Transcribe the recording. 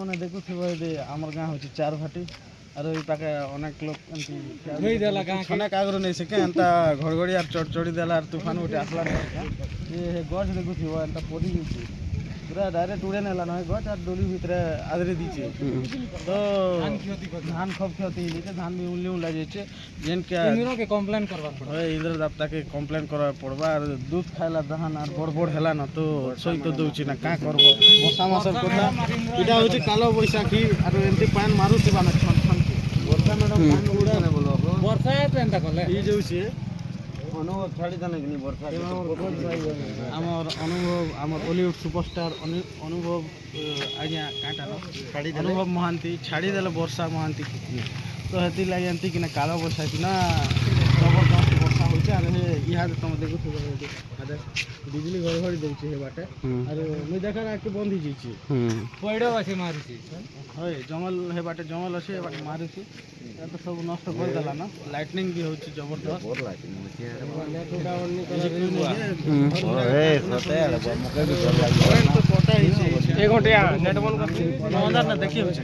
মানে দেখুଥିବ ଏଠି ଆମର ଗାଁ ହେଉଛି ଚାର ଭାଟି আর ওই পাকে অনেক লোক এমতি অনেক আগ্রহ নেইছে কে এন্তা ঘড়ঘড়ি আর চড়চড়ি দেলা আর তুফান উঠে আসলা গছ দেখুଥିବ এন্তা পড়ি যাচ্ছে পুরা ডাইরেক্ট উড়ে নেলা নয় গছ আর ডলি ভিতরে আদরে দিছে তো ধান খুব ক্ষতি হয়েছে ধান বি উল্লি উল্লা যাচ্ছে যেনকে ইন্দ্রকে কমপ্লেন করবার পড়বে ইন্দ্র দাপ্তাকে কমপ্লেন করা পড়বা আর দুধ খাইলা ধান আর বড় বড় হেলা না তো সই তো দউছি না কা করব মশা মাসের কথা এটা হচ্ছে কালো বৈশাখী আর এমতি পান মারুথিবা না ছন ছন ବର୍ଷା ମ୍ୟାଡ଼ାମ୍ ପାଣି ଉଡ଼ା ନା ବୋଲ ବର୍ଷା ତ ଏନ୍ତା କଲେ ଇ ଯାଉଛି ଅନୁଭବ ଛାଡ଼ି ଦେଲେ କି ବର୍ଷା ଆମର ଅନୁଭବ ଆମର ବଲିଉଡ୍ ସୁପରଷ୍ଟାର ଅନୁଭବ ଆଜ୍ଞା କାଁଟା ଅନୁଭବ ମହାନ୍ତି ଛାଡ଼ିଦେଲେ ବର୍ଷା ମହାନ୍ତି ତ ହେଥିର୍ଲାଗି ଏମିତି କିନା କାଳ ବୈଶାଖୀ ନା ଜବରଦସ୍ତ ବର୍ଷା ହେଉଛି ଆରେ ଇହାଦେ ତୁମେ ଦେଖୁଥିବ ବିଜୁଳି ଘଡ଼ଘଡ଼ି ଦେଉଛି ହେ ବାଟେ ଆରେ ମୁଇଁ ଦେଖା ଆଗକେ ବନ୍ଦ ହେଇଯାଇଛି ପଇଡ଼ ଅଛି ମାରୁଛି ହଏ ଜଙ୍ଗଲ ହେ ବାଟେ ଜଙ୍ଗଲ ଅଛି ଏ ବାଟେ ମାରୁଛି ତ ସବୁ ନଷ୍ଟ କରିଦେଲା ନା ଲାଇଟନିଂ ବି ହେଉଛି ଜବରଦସ୍ତ କଟା ହେଇଛି ଦେଖି ହେଉଛି